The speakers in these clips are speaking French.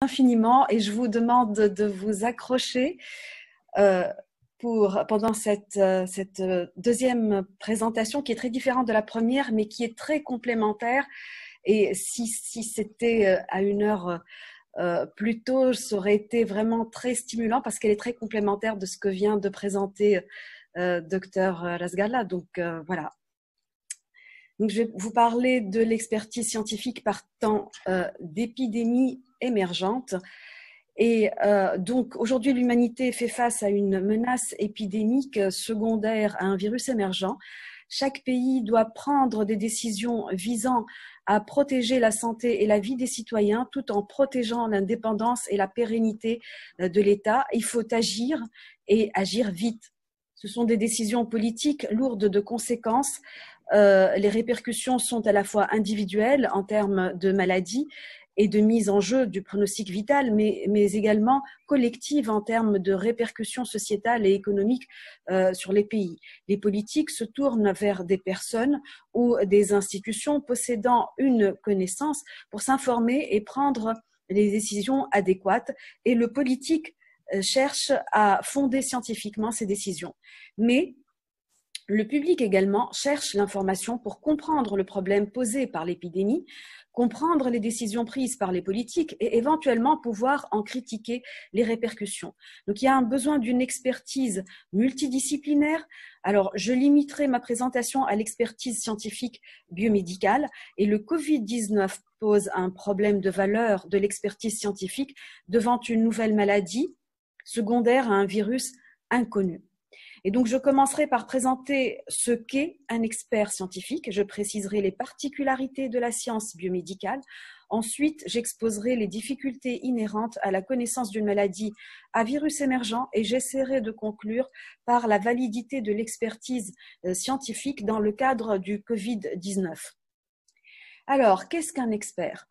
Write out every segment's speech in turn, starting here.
infiniment et je vous demande de vous accrocher pendant cette deuxième présentation qui est très différente de la première mais qui est très complémentaire. Et si c'était à une heure plus tôt, ça aurait été vraiment très stimulant parce qu'elle est très complémentaire de ce que vient de présenter Dr Razgalla. Donc voilà. Donc, je vais vous parler de l'expertise scientifique partant d'épidémies émergentes. Et donc, aujourd'hui, l'humanité fait face à une menace épidémique secondaire à un virus émergent. Chaque pays doit prendre des décisions visant à protéger la santé et la vie des citoyens tout en protégeant l'indépendance et la pérennité de l'État. Il faut agir et agir vite. Ce sont des décisions politiques lourdes de conséquences. Les répercussions sont à la fois individuelles en termes de maladies et de mise en jeu du pronostic vital, mais également collectives en termes de répercussions sociétales et économiques sur les pays. Les politiques se tournent vers des personnes ou des institutions possédant une connaissance pour s'informer et prendre les décisions adéquates, et le politique cherche à fonder scientifiquement ses décisions. Mais le public également cherche l'information pour comprendre le problème posé par l'épidémie, comprendre les décisions prises par les politiques et éventuellement pouvoir en critiquer les répercussions. Donc il y a un besoin d'une expertise multidisciplinaire. Alors je limiterai ma présentation à l'expertise scientifique biomédicale, et le Covid-19 pose un problème de valeur de l'expertise scientifique devant une nouvelle maladie secondaire à un virus inconnu. Et donc, je commencerai par présenter ce qu'est un expert scientifique. Je préciserai les particularités de la science biomédicale. Ensuite, j'exposerai les difficultés inhérentes à la connaissance d'une maladie à virus émergent et j'essaierai de conclure par la validité de l'expertise scientifique dans le cadre du Covid-19. Alors, qu'est-ce qu'un expert ?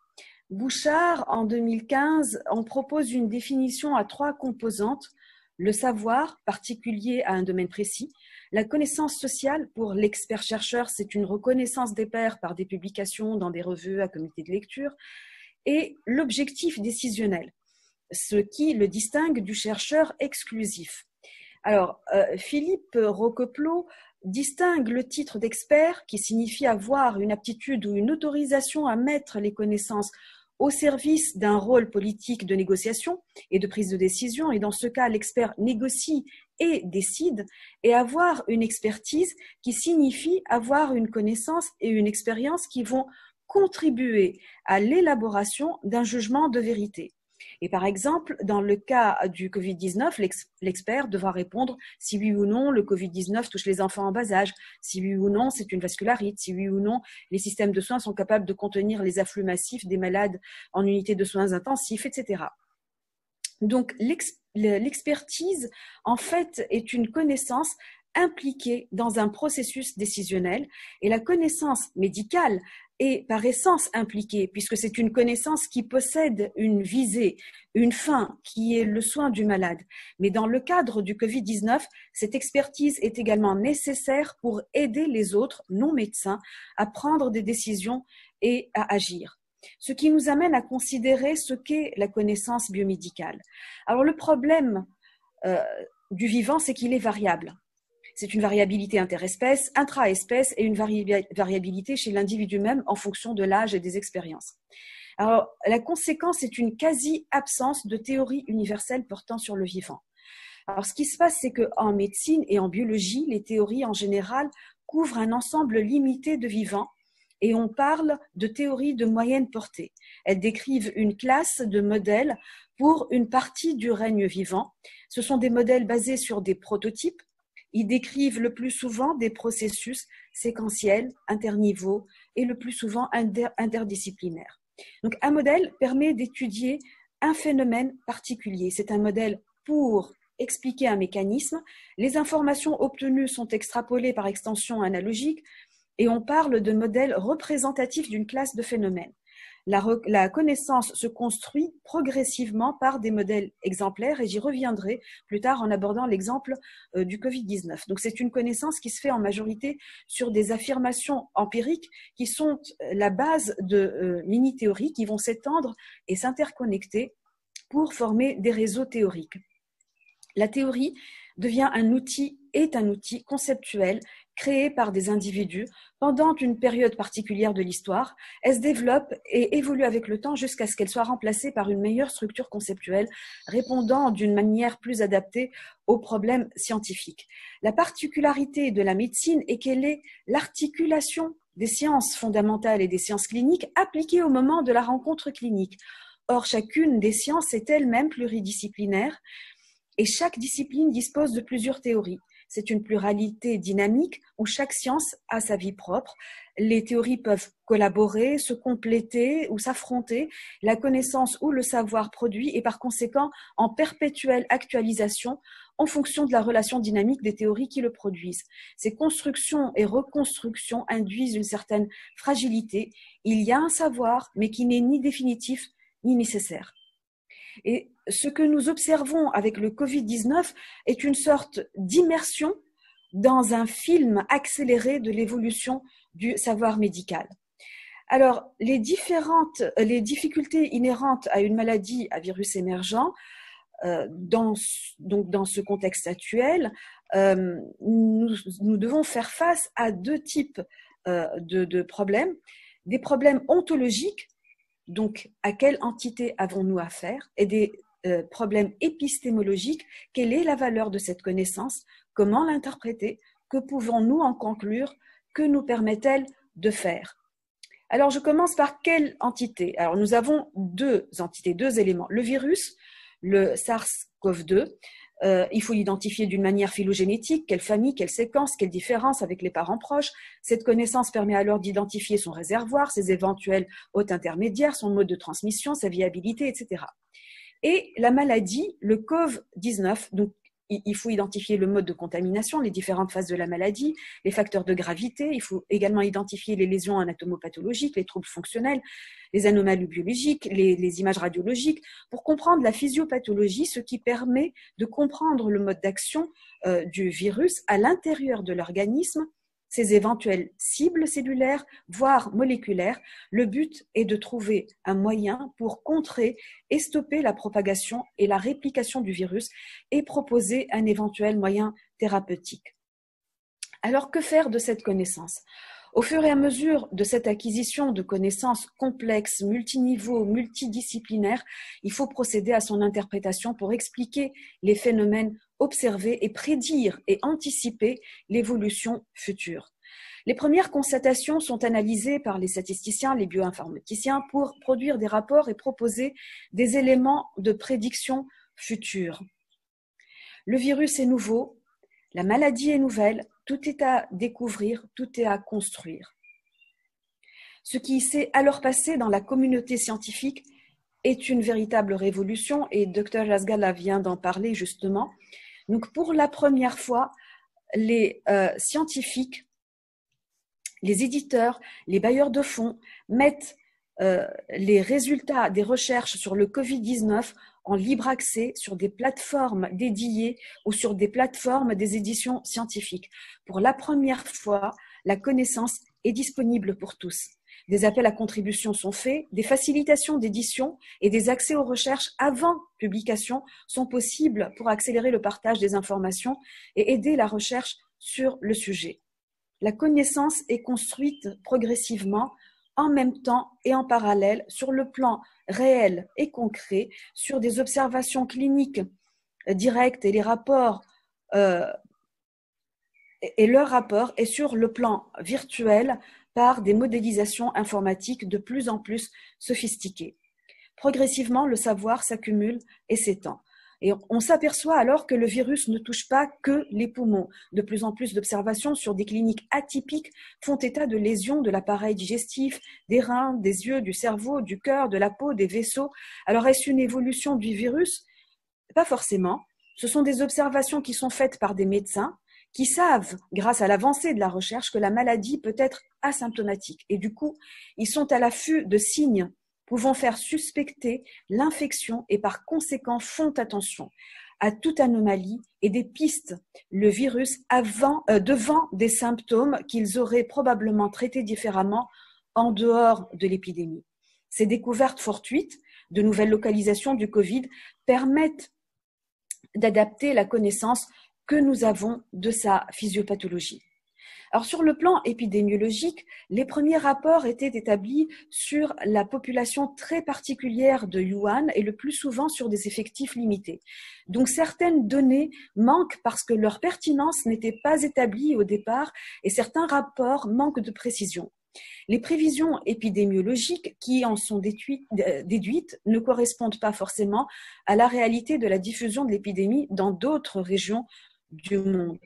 Bouchard, en 2015, en propose une définition à 3 composantes. Le savoir, particulier à un domaine précis, la connaissance sociale, pour l'expert-chercheur, c'est une reconnaissance des pairs par des publications dans des revues à comité de lecture, et l'objectif décisionnel, ce qui le distingue du chercheur exclusif. Alors, Philippe Roqueplot distingue le titre d'expert, qui signifie avoir une aptitude ou une autorisation à mettre les connaissances au service d'un rôle politique de négociation et de prise de décision, et dans ce cas, l'expert négocie et décide, et avoir une expertise qui signifie avoir une connaissance et une expérience qui vont contribuer à l'élaboration d'un jugement de vérité. Et par exemple, dans le cas du Covid-19, l'expert devra répondre si oui ou non le Covid-19 touche les enfants en bas âge, si oui ou non c'est une vascularite, si oui ou non les systèmes de soins sont capables de contenir les afflux massifs des malades en unité de soins intensifs, etc. Donc l'expertise, en fait, est une connaissance impliquée dans un processus décisionnel, et la connaissance médicale est par essence impliquée, puisque c'est une connaissance qui possède une visée, une fin, qui est le soin du malade. Mais dans le cadre du Covid-19, cette expertise est également nécessaire pour aider les autres non-médecins à prendre des décisions et à agir. Ce qui nous amène à considérer ce qu'est la connaissance biomédicale. Alors le problème du vivant, c'est qu'il est variable. C'est une variabilité interespèce, intra-espèce et une variabilité chez l'individu même en fonction de l'âge et des expériences. Alors, la conséquence est une quasi-absence de théorie universelle portant sur le vivant. Alors, ce qui se passe, c'est qu'en médecine et en biologie, les théories en général couvrent un ensemble limité de vivants, et on parle de théories de moyenne portée. Elles décrivent une classe de modèles pour une partie du règne vivant. Ce sont des modèles basés sur des prototypes. Ils décrivent le plus souvent des processus séquentiels, interniveaux et le plus souvent interdisciplinaires. Donc, un modèle permet d'étudier un phénomène particulier. C'est un modèle pour expliquer un mécanisme. Les informations obtenues sont extrapolées par extension analogique et on parle de modèles représentatifs d'une classe de phénomènes. La connaissance se construit progressivement par des modèles exemplaires, et j'y reviendrai plus tard en abordant l'exemple du Covid-19. Donc c'est une connaissance qui se fait en majorité sur des affirmations empiriques qui sont la base de mini-théories qui vont s'étendre et s'interconnecter pour former des réseaux théoriques. La théorie est un outil conceptuel créé par des individus pendant une période particulière de l'histoire. Elle se développe et évolue avec le temps jusqu'à ce qu'elle soit remplacée par une meilleure structure conceptuelle répondant d'une manière plus adaptée aux problèmes scientifiques. La particularité de la médecine est qu'elle est l'articulation des sciences fondamentales et des sciences cliniques appliquées au moment de la rencontre clinique. Or, chacune des sciences est elle-même pluridisciplinaire et chaque discipline dispose de plusieurs théories. C'est une pluralité dynamique où chaque science a sa vie propre. Les théories peuvent collaborer, se compléter ou s'affronter. La connaissance ou le savoir produit est par conséquent en perpétuelle actualisation en fonction de la relation dynamique des théories qui le produisent. Ces constructions et reconstructions induisent une certaine fragilité. Il y a un savoir, mais qui n'est ni définitif ni nécessaire. Et ce que nous observons avec le Covid-19 est une sorte d'immersion dans un film accéléré de l'évolution du savoir médical. Alors, les difficultés inhérentes à une maladie à virus émergent, dans ce contexte actuel, nous devons faire face à deux types de problèmes. Des problèmes ontologiques, donc à quelle entité avons-nous affaire, et des problèmes épistémologiques, quelle est la valeur de cette connaissance, comment l'interpréter, que pouvons-nous en conclure, que nous permet-elle de faire? Alors je commence par quelle entité? Alors nous avons deux entités, deux éléments. Le virus, le SARS-CoV-2, il faut l'identifier d'une manière phylogénétique, quelle famille, quelle séquence, quelle différence avec les parents proches. Cette connaissance permet alors d'identifier son réservoir, ses éventuels hôtes intermédiaires, son mode de transmission, sa viabilité, etc. Et la maladie, le COVID-19, donc il faut identifier le mode de contamination, les différentes phases de la maladie, les facteurs de gravité. Il faut également identifier les lésions anatomopathologiques, les troubles fonctionnels, les anomalies biologiques, les images radiologiques, pour comprendre la physiopathologie, ce qui permet de comprendre le mode d'action du virus à l'intérieur de l'organisme, ses éventuelles cibles cellulaires, voire moléculaires. Le but est de trouver un moyen pour contrer et stopper la propagation et la réplication du virus et proposer un éventuel moyen thérapeutique. Alors, que faire de cette connaissance? Au fur et à mesure de cette acquisition de connaissances complexes, multiniveaux, multidisciplinaires, il faut procéder à son interprétation pour expliquer les phénomènes observés et prédire et anticiper l'évolution future. Les premières constatations sont analysées par les statisticiens, les bioinformaticiens pour produire des rapports et proposer des éléments de prédiction future. Le virus est nouveau, la maladie est nouvelle, tout est à découvrir, tout est à construire. Ce qui s'est alors passé dans la communauté scientifique est une véritable révolution et Dr. Razgala vient d'en parler justement. Donc pour la première fois, les scientifiques, les éditeurs, les bailleurs de fonds mettent les résultats des recherches sur le Covid-19 en libre accès sur des plateformes dédiées ou sur des plateformes des éditions scientifiques. Pour la première fois, la connaissance est disponible pour tous. Des appels à contribution sont faits, des facilitations d'édition et des accès aux recherches avant publication sont possibles pour accélérer le partage des informations et aider la recherche sur le sujet. La connaissance est construite progressivement, en même temps et en parallèle, sur le plan réel et concret, sur des observations cliniques directes et les rapports et leurs rapports, et sur le plan virtuel par des modélisations informatiques de plus en plus sophistiquées. Progressivement, le savoir s'accumule et s'étend. Et on s'aperçoit alors que le virus ne touche pas que les poumons. De plus en plus d'observations sur des cliniques atypiques font état de lésions de l'appareil digestif, des reins, des yeux, du cerveau, du cœur, de la peau, des vaisseaux. Alors est-ce une évolution du virus? Pas forcément. Ce sont des observations qui sont faites par des médecins qui savent, grâce à l'avancée de la recherche, que la maladie peut être asymptomatique. Et du coup, ils sont à l'affût de signes pouvant faire suspecter l'infection et par conséquent font attention à toute anomalie et des pistes le virus devant des symptômes qu'ils auraient probablement traités différemment en dehors de l'épidémie. Ces découvertes fortuites de nouvelles localisations du Covid permettent d'adapter la connaissance que nous avons de sa physiopathologie. Alors, sur le plan épidémiologique, les premiers rapports étaient établis sur la population très particulière de Wuhan et le plus souvent sur des effectifs limités. Donc, certaines données manquent parce que leur pertinence n'était pas établie au départ et certains rapports manquent de précision. Les prévisions épidémiologiques qui en sont déduites ne correspondent pas forcément à la réalité de la diffusion de l'épidémie dans d'autres régions du monde.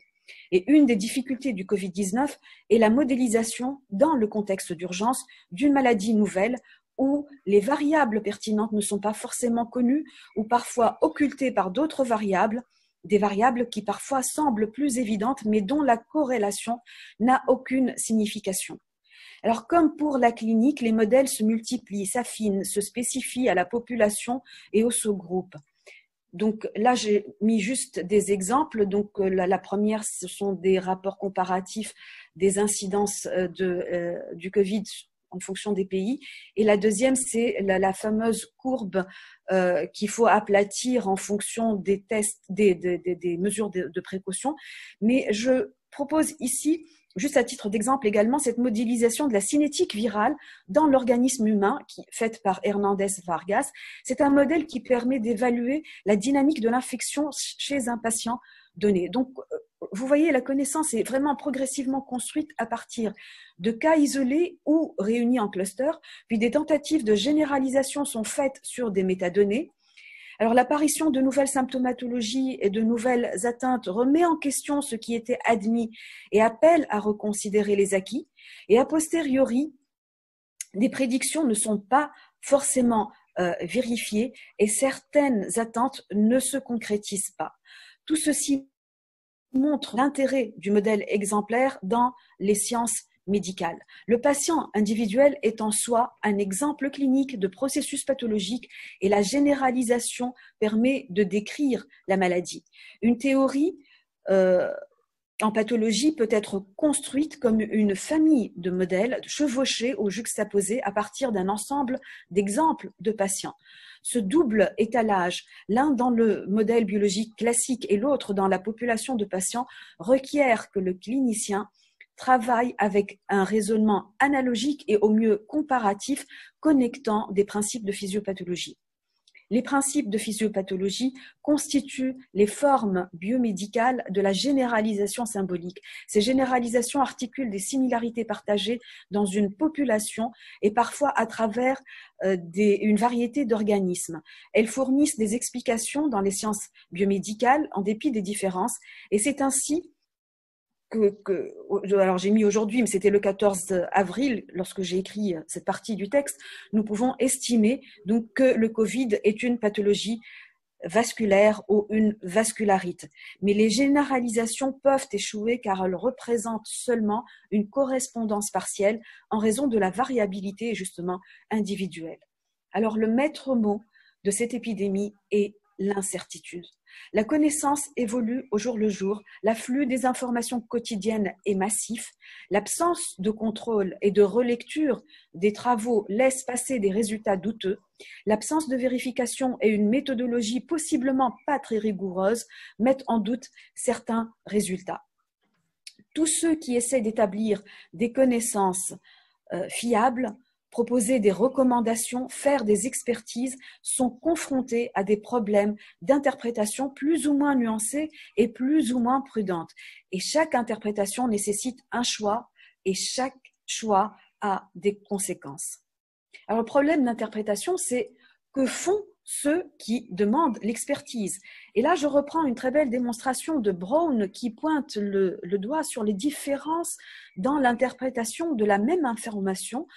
Et une des difficultés du Covid-19 est la modélisation dans le contexte d'urgence d'une maladie nouvelle où les variables pertinentes ne sont pas forcément connues ou parfois occultées par d'autres variables, des variables qui parfois semblent plus évidentes mais dont la corrélation n'a aucune signification. Alors, comme pour la clinique, les modèles se multiplient, s'affinent, se spécifient à la population et aux sous-groupes. Donc là, j'ai mis juste des exemples. Donc la première, ce sont des rapports comparatifs des incidences du Covid en fonction des pays. Et la deuxième, c'est la fameuse courbe qu'il faut aplatir en fonction des tests, des mesures de précaution. Mais je propose ici, juste à titre d'exemple également, cette modélisation de la cinétique virale dans l'organisme humain, faite par Hernandez Vargas. C'est un modèle qui permet d'évaluer la dynamique de l'infection chez un patient donné. Donc, vous voyez, la connaissance est vraiment progressivement construite à partir de cas isolés ou réunis en cluster, puis des tentatives de généralisation sont faites sur des métadonnées. Alors, l'apparition de nouvelles symptomatologies et de nouvelles atteintes remet en question ce qui était admis et appelle à reconsidérer les acquis. Et a posteriori, des prédictions ne sont pas forcément vérifiées et certaines attentes ne se concrétisent pas. Tout ceci montre l'intérêt du modèle exemplaire dans les sciences médicale. Le patient individuel est en soi un exemple clinique de processus pathologique et la généralisation permet de décrire la maladie. Une théorie en pathologie peut être construite comme une famille de modèles chevauchés ou juxtaposés à partir d'un ensemble d'exemples de patients. Ce double étalage, l'un dans le modèle biologique classique et l'autre dans la population de patients, requiert que le clinicien travaille avec un raisonnement analogique et au mieux comparatif, connectant des principes de physiopathologie. Les principes de physiopathologie constituent les formes biomédicales de la généralisation symbolique. Ces généralisations articulent des similarités partagées dans une population et parfois à travers une variété d'organismes. Elles fournissent des explications dans les sciences biomédicales en dépit des différences et c'est ainsi alors j'ai mis aujourd'hui, mais c'était le 14 avril, lorsque j'ai écrit cette partie du texte, nous pouvons estimer donc que le Covid est une pathologie vasculaire ou une vascularite. Mais les généralisations peuvent échouer car elles représentent seulement une correspondance partielle en raison de la variabilité justement individuelle. Alors le maître mot de cette épidémie est l'incertitude. La connaissance évolue au jour le jour, l'afflux des informations quotidiennes est massif, l'absence de contrôle et de relecture des travaux laisse passer des résultats douteux, l'absence de vérification et une méthodologie possiblement pas très rigoureuse mettent en doute certains résultats. Tous ceux qui essaient d'établir des connaissances fiables, proposer des recommandations, faire des expertises, sont confrontés à des problèmes d'interprétation plus ou moins nuancés et plus ou moins prudentes. Et chaque interprétation nécessite un choix et chaque choix a des conséquences. Alors le problème d'interprétation, c'est que font ceux qui demandent l'expertise. Et là, je reprends une très belle démonstration de Brown qui pointe le doigt sur les différences dans l'interprétation de la même information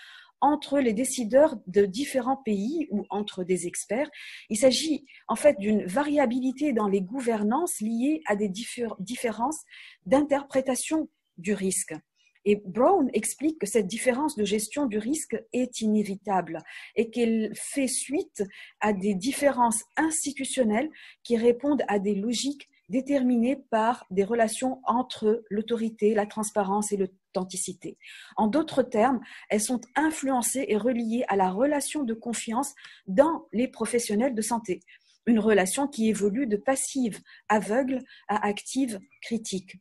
entre les décideurs de différents pays ou entre des experts. Il s'agit en fait d'une variabilité dans les gouvernances liées à des différences d'interprétation du risque. Et Brown explique que cette différence de gestion du risque est inévitable et qu'elle fait suite à des différences institutionnelles qui répondent à des logiques déterminées par des relations entre l'autorité, la transparence et le d'authenticité. En d'autres termes, elles sont influencées et reliées à la relation de confiance dans les professionnels de santé. Une relation qui évolue de passive, aveugle à active, critique.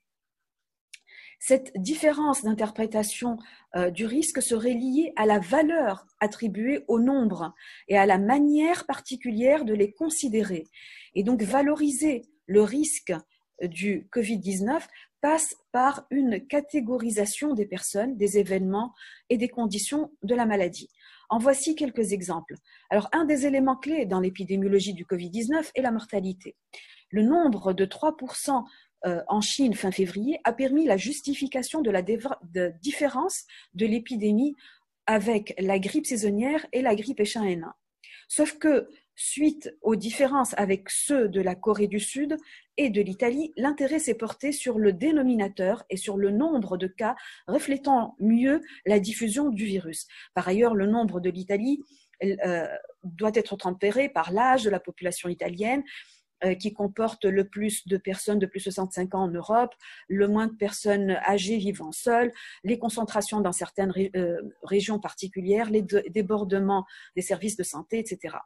Cette différence d'interprétation du risque serait liée à la valeur attribuée au nombre et à la manière particulière de les considérer. Et donc valoriser le risque du Covid-19 passe par une catégorisation des personnes, des événements et des conditions de la maladie. En voici quelques exemples. Alors, un des éléments clés dans l'épidémiologie du Covid-19 est la mortalité. Le nombre de 3% en Chine fin février a permis la justification de la différence de l'épidémie avec la grippe saisonnière et la grippe H1N1. Sauf que, suite aux différences avec ceux de la Corée du Sud et de l'Italie, l'intérêt s'est porté sur le dénominateur et sur le nombre de cas reflétant mieux la diffusion du virus. Par ailleurs, le nombre de l'Italie doit être tempéré par l'âge de la population italienne, qui comporte le plus de personnes de plus de 65 ans en Europe, le moins de personnes âgées vivant seules, les concentrations dans certaines régions particulières, les débordements des services de santé, etc.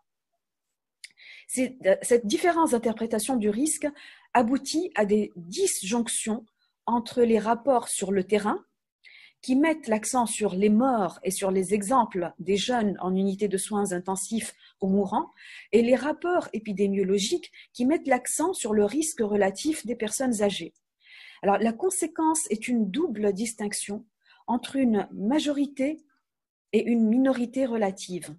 Cette différence d'interprétation du risque aboutit à des disjonctions entre les rapports sur le terrain, qui mettent l'accent sur les morts et sur les exemples des jeunes en unité de soins intensifs ou mourants, et les rapports épidémiologiques qui mettent l'accent sur le risque relatif des personnes âgées. Alors, la conséquence est une double distinction entre une majorité et une minorité relative.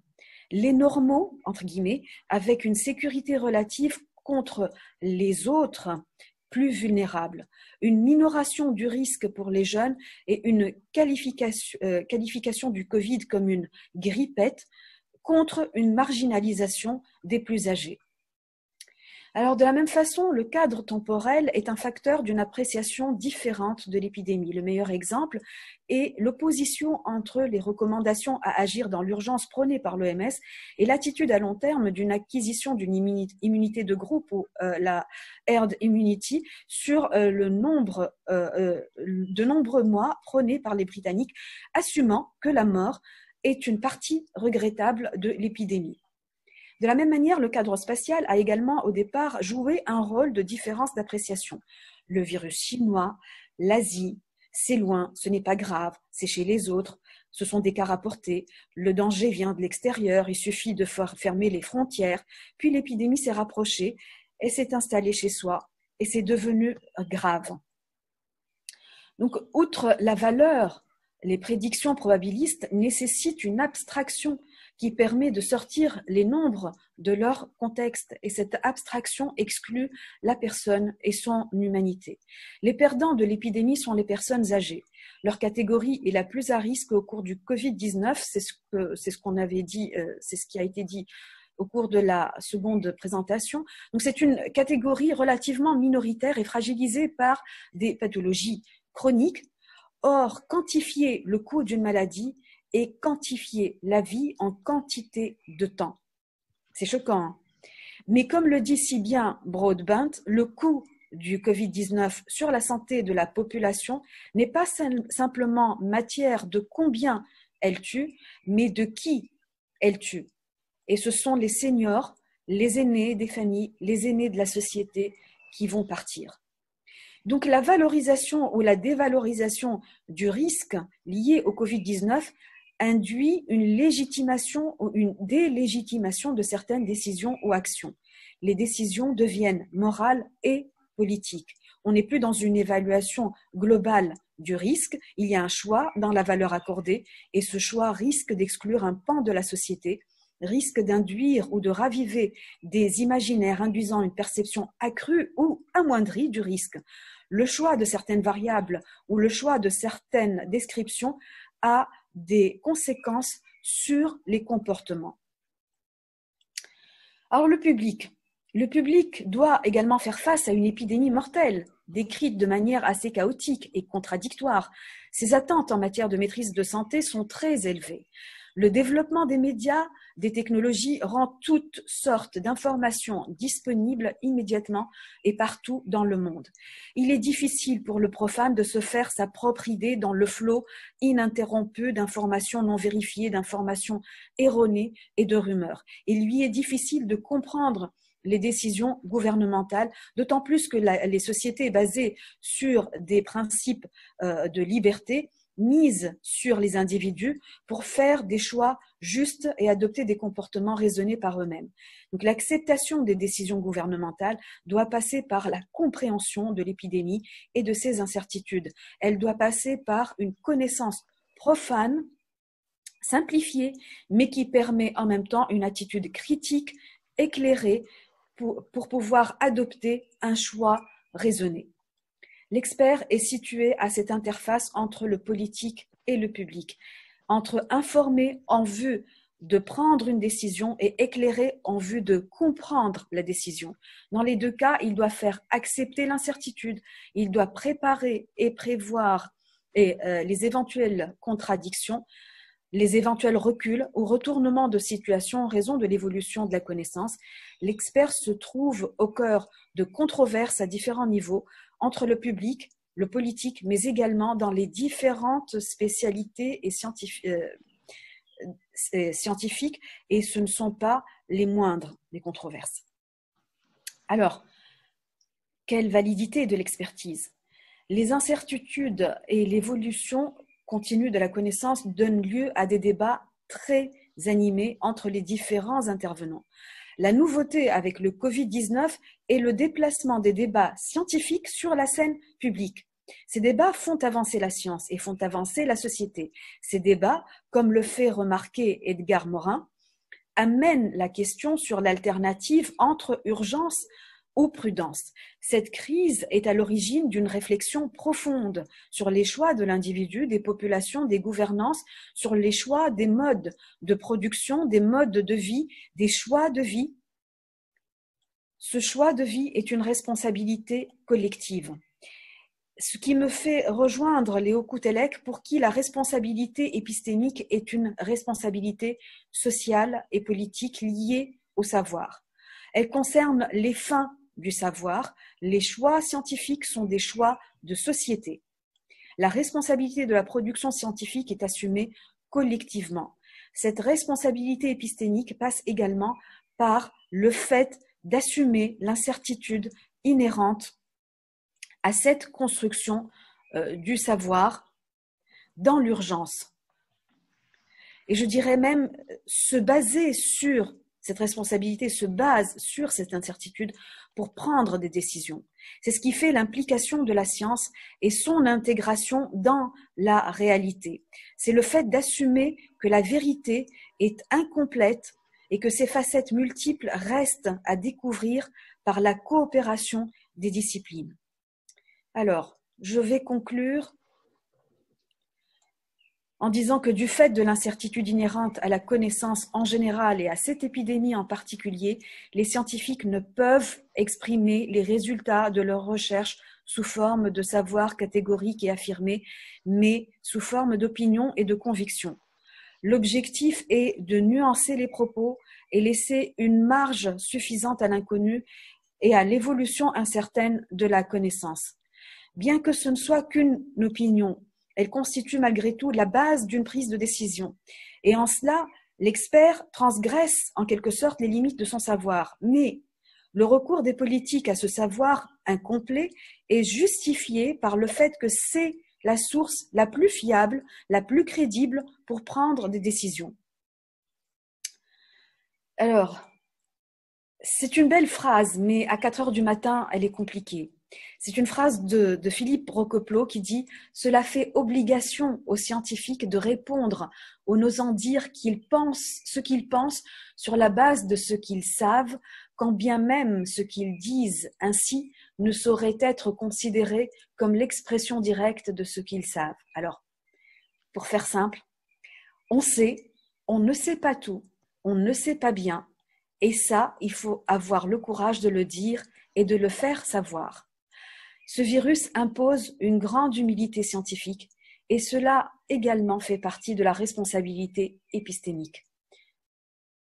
Les normaux, entre guillemets, avec une sécurité relative contre les autres plus vulnérables, une minoration du risque pour les jeunes et une qualification du Covid comme une grippette contre une marginalisation des plus âgés. Alors, de la même façon, le cadre temporel est un facteur d'une appréciation différente de l'épidémie. Le meilleur exemple est l'opposition entre les recommandations à agir dans l'urgence prônées par l'OMS et l'attitude à long terme d'une acquisition d'une immunité de groupe ou la herd immunity sur de nombreux mois prônés par les Britanniques, assumant que la mort est une partie regrettable de l'épidémie. De la même manière, le cadre spatial a également au départ joué un rôle de différence d'appréciation. Le virus chinois, l'Asie, c'est loin, ce n'est pas grave, c'est chez les autres, ce sont des cas rapportés, le danger vient de l'extérieur, il suffit de fermer les frontières, puis l'épidémie s'est rapprochée et s'est installée chez soi et c'est devenu grave. Donc, outre la valeur, les prédictions probabilistes nécessitent une abstraction qui permet de sortir les nombres de leur contexte. Et cette abstraction exclut la personne et son humanité. Les perdants de l'épidémie sont les personnes âgées. Leur catégorie est la plus à risque au cours du Covid-19, c'est ce qu'on avait dit, c'est ce qui a été dit au cours de la seconde présentation. Donc c'est une catégorie relativement minoritaire et fragilisée par des pathologies chroniques. Or, quantifier le coût d'une maladie et quantifier la vie en quantité de temps. C'est choquant, hein? Mais comme le dit si bien Broadbent, le coût du Covid-19 sur la santé de la population n'est pas simplement matière de combien elle tue, mais de qui elle tue. Et ce sont les seniors, les aînés des familles, les aînés de la société qui vont partir. Donc la valorisation ou la dévalorisation du risque lié au Covid-19 induit une légitimation ou une délégitimation de certaines décisions ou actions. Les décisions deviennent morales et politiques. On n'est plus dans une évaluation globale du risque, il y a un choix dans la valeur accordée et ce choix risque d'exclure un pan de la société, risque d'induire ou de raviver des imaginaires induisant une perception accrue ou amoindrie du risque. Le choix de certaines variables ou le choix de certaines descriptions a des conséquences sur les comportements. Alors le public doit également faire face à une épidémie mortelle, décrite de manière assez chaotique et contradictoire. Ses attentes en matière de maîtrise de santé sont très élevées. Le développement des médias, des technologies rend toutes sortes d'informations disponibles immédiatement et partout dans le monde. Il est difficile pour le profane de se faire sa propre idée dans le flot ininterrompu d'informations non vérifiées, d'informations erronées et de rumeurs. Il lui est difficile de comprendre les décisions gouvernementales, d'autant plus que les sociétés basées sur des principes de liberté misent sur les individus pour faire des choix justes et adopter des comportements raisonnés par eux-mêmes. Donc l'acceptation des décisions gouvernementales doit passer par la compréhension de l'épidémie et de ses incertitudes. Elle doit passer par une connaissance profane, simplifiée, mais qui permet en même temps une attitude critique, éclairée, pour pouvoir adopter un choix raisonné. L'expert est situé à cette interface entre le politique et le public, entre informer en vue de prendre une décision et éclairer en vue de comprendre la décision. Dans les deux cas, il doit faire accepter l'incertitude, il doit préparer et prévoir les éventuelles contradictions, les éventuels reculs ou retournements de situation en raison de l'évolution de la connaissance. L'expert se trouve au cœur de controverses à différents niveaux entre le public, le politique, mais également dans les différentes spécialités et scientifiques, et ce ne sont pas les moindres des controverses. Alors, quelle validité de l'expertise? Les incertitudes et l'évolution continue de la connaissance donne lieu à des débats très animés entre les différents intervenants. La nouveauté avec le Covid-19 est le déplacement des débats scientifiques sur la scène publique. Ces débats font avancer la science et font avancer la société. Ces débats, comme le fait remarquer Edgar Morin, amènent la question sur l'alternative entre urgence ou prudence. Cette crise est à l'origine d'une réflexion profonde sur les choix de l'individu, des populations, des gouvernances, sur les choix des modes de production, des modes de vie, des choix de vie. Ce choix de vie est une responsabilité collective. Ce qui me fait rejoindre Léo Koutelek, pour qui la responsabilité épistémique est une responsabilité sociale et politique liée au savoir. Elle concerne les fins du savoir. Les choix scientifiques sont des choix de société. La responsabilité de la production scientifique est assumée collectivement. Cette responsabilité épistémique passe également par le fait d'assumer l'incertitude inhérente à cette construction du savoir dans l'urgence. Et je dirais même se baser sur cette responsabilité, se base sur cette incertitude pour prendre des décisions. C'est ce qui fait l'implication de la science et son intégration dans la réalité. C'est le fait d'assumer que la vérité est incomplète et que ses facettes multiples restent à découvrir par la coopération des disciplines. Alors, je vais conclure en disant que du fait de l'incertitude inhérente à la connaissance en général et à cette épidémie en particulier, les scientifiques ne peuvent exprimer les résultats de leurs recherches sous forme de savoir catégorique et affirmé, mais sous forme d'opinion et de conviction. L'objectif est de nuancer les propos et laisser une marge suffisante à l'inconnu et à l'évolution incertaine de la connaissance. Bien que ce ne soit qu'une opinion, elle constitue malgré tout la base d'une prise de décision. Et en cela, l'expert transgresse en quelque sorte les limites de son savoir. Mais le recours des politiques à ce savoir incomplet est justifié par le fait que c'est la source la plus fiable, la plus crédible pour prendre des décisions. Alors, c'est une belle phrase, mais à 4 heures du matin, elle est compliquée. C'est une phrase de Philippe Roqueplot qui dit « Cela fait obligation aux scientifiques de répondre aux n'osant dire ce qu'ils pensent sur la base de ce qu'ils savent, quand bien même ce qu'ils disent ainsi ne saurait être considéré comme l'expression directe de ce qu'ils savent. » Alors, pour faire simple, on sait, on ne sait pas tout, on ne sait pas bien, et ça, il faut avoir le courage de le dire et de le faire savoir. Ce virus impose une grande humilité scientifique et cela également fait partie de la responsabilité épistémique.